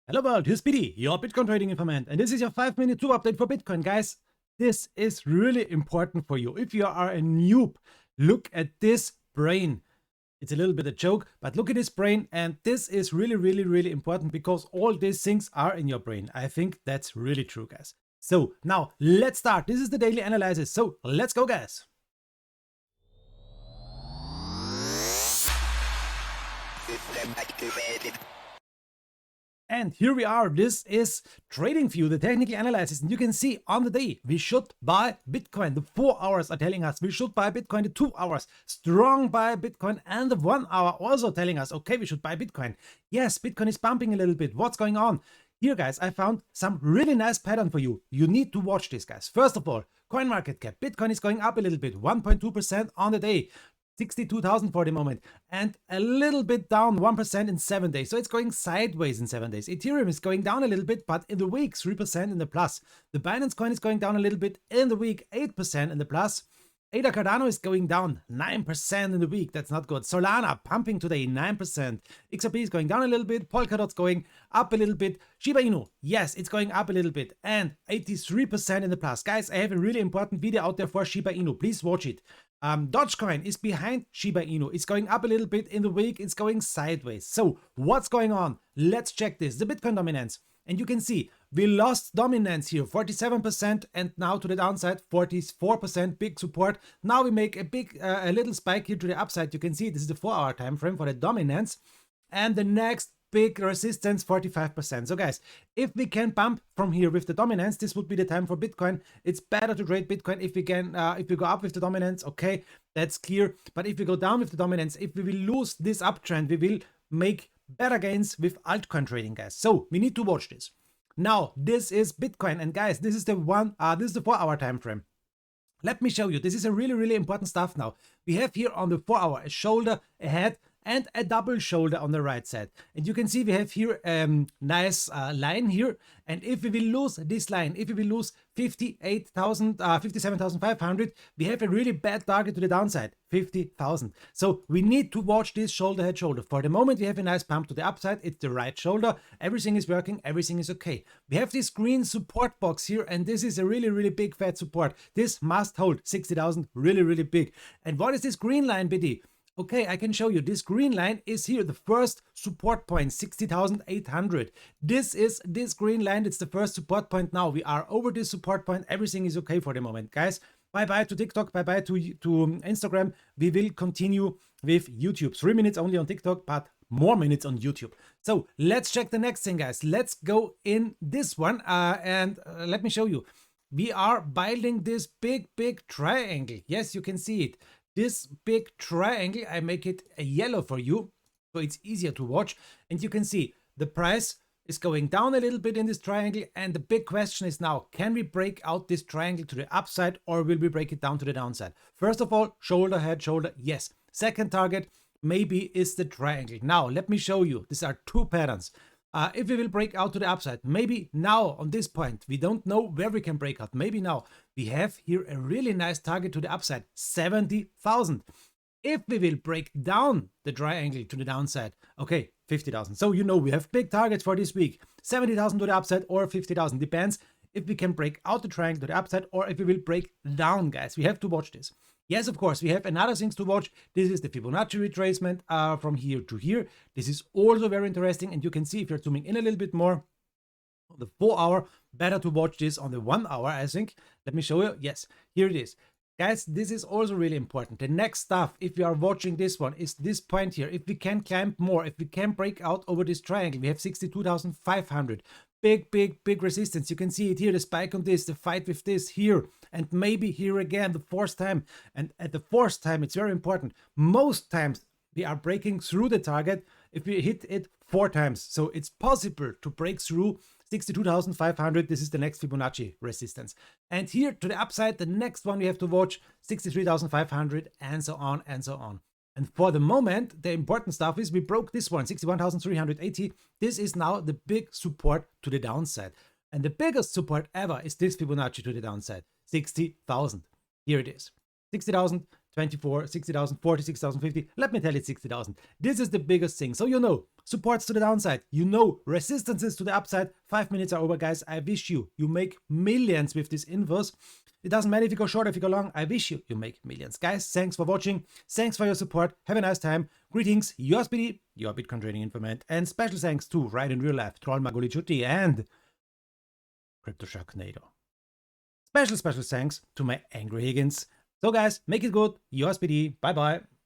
Hello world, here's Biti, your Bitcoin trading informant, and this is your 5-minute tube update for Bitcoin. Guys, this is really important for you. If you are a noob, look at this brain. It's a little bit a joke, but look at this brain, and this is really important because all these things are in your brain. I think that's really true, guys. So now let's start. This is the daily analysis, so let's go, guys. And here we are. This is Tradingfees, the technical analysis. And you can see on the day, we should buy Bitcoin. The 4 hours are telling us we should buy Bitcoin. The 2 hours, strong buy Bitcoin. And the 1 hour also telling us, okay, we should buy Bitcoin. Yes, Bitcoin is pumping a little bit. What's going on? Here, guys, I found some really nice pattern for you. You need to watch this, guys. First of all, CoinMarketCap. Bitcoin is going up a little bit, 1.2% on the day. 62,000 for the moment, and a little bit down 1% in 7 days. So it's going sideways in 7 days. Ethereum is going down a little bit, but in the week 3% in the plus. The Binance coin is going down a little bit in the week, 8% in the plus. ADA Cardano is going down 9% in the week. That's not good. Solana pumping today 9%. XRP is going down a little bit. Polkadot's going up a little bit. Shiba Inu, yes, it's going up a little bit, and 83% in the plus. Guys, I have a really important video out there for Shiba Inu. Please watch it. Dogecoin is behind Shiba Inu. It's going up a little bit in the week. It's going sideways. So what's going on? Let's check this. The Bitcoin dominance. And you can see we lost dominance here, 47%, and now to the downside, 44%, big support. Now we make a little spike here to the upside. You can see this is the 4-hour time frame for the dominance. And the next big resistance, 45%. So guys, if we can bump from here with the dominance, this would be the time for Bitcoin. It's better to trade Bitcoin if we can, if we go up with the dominance, okay, that's clear. But if we go down with the dominance, if we will lose this uptrend, we will make better gains with altcoin trading, guys. So we need to watch this. Now, this is Bitcoin, and guys, this is the 4-hour time frame. Let me show you. This is a really important stuff now. We have here on the 4-hour a shoulder, a head, and a double shoulder on the right side. And you can see we have here a nice line here. And if we will lose this line, if we will lose 57,500, we have a really bad target to the downside, 50,000. So we need to watch this shoulder, head, shoulder. For the moment, we have a nice pump to the upside. It's the right shoulder. Everything is working. Everything is okay. We have this green support box here, and this is a really big fat support. This must hold 60,000, really big. And what is this green line, Biti? Okay, I can show you. This green line is here, the first support point, 60,800. This green line. It's the first support point now. We are over this support point. Everything is okay for the moment, guys. Bye-bye to TikTok. Bye-bye to Instagram. We will continue with YouTube. 3 minutes only on TikTok, but more minutes on YouTube. So let's check the next thing, guys. Let's go in this one and let me show you. We are building this big triangle. Yes, you can see it. This big triangle, I make it a yellow for you, so it's easier to watch. And you can see the price is going down a little bit in this triangle. And the big question is now, can we break out this triangle to the upside, or will we break it down to the downside? First of all, shoulder, head, shoulder, yes. Second target, maybe is the triangle. Now, let me show you. These are two patterns. If we will break out to the upside, maybe now on this point, we don't know where we can break out. Maybe now we have here a really nice target to the upside, 70,000. If we will break down the triangle to the downside, okay, 50,000. So you know we have big targets for this week, 70,000 to the upside or 50,000. Depends if we can break out the triangle to the upside or if we will break down, guys. We have to watch this. Yes, of course, we have another things to watch. This is the Fibonacci retracement from here to here. This is also very interesting, and you can see if you're zooming in a little bit more, on the 4-hour, better to watch this on the 1-hour, I think. Let me show you. Yes, here it is. Guys, this is also really important. The next stuff, if you are watching this one, is this point here. If we can climb more, if we can break out over this triangle, we have 62,500. Big resistance. You can see it here, the spike on this, the fight with this here, and maybe here again, the 4th time. And at the 4th time, it's very important. Most times we are breaking through the target if we hit it 4 times. So it's possible to break through 62,500. This is the next Fibonacci resistance. And here to the upside, the next one we have to watch, 63,500, and so on and so on. And for the moment, the important stuff is we broke this one, 61,380. This is now the big support to the downside. And the biggest support ever is this Fibonacci to the downside, 60,000. Here it is, 60,000, 24, 60,000, 46,000, 50. Let me tell you, 60,000. This is the biggest thing. So you know, supports to the downside. You know, resistances to the upside. 5 minutes are over, guys. I wish you make millions with these infos. It doesn't matter if you go short or if you go long. I wish you make millions. Guys, thanks for watching. Thanks for your support. Have a nice time. Greetings, yours Biti, your Bitcoin trading informant. And special thanks to Right in Real Life, Troll Magoli Chuti, and Crypto Sharknado. Special thanks to my Angry Higgins. So guys, make it good. Yours Biti. Bye bye.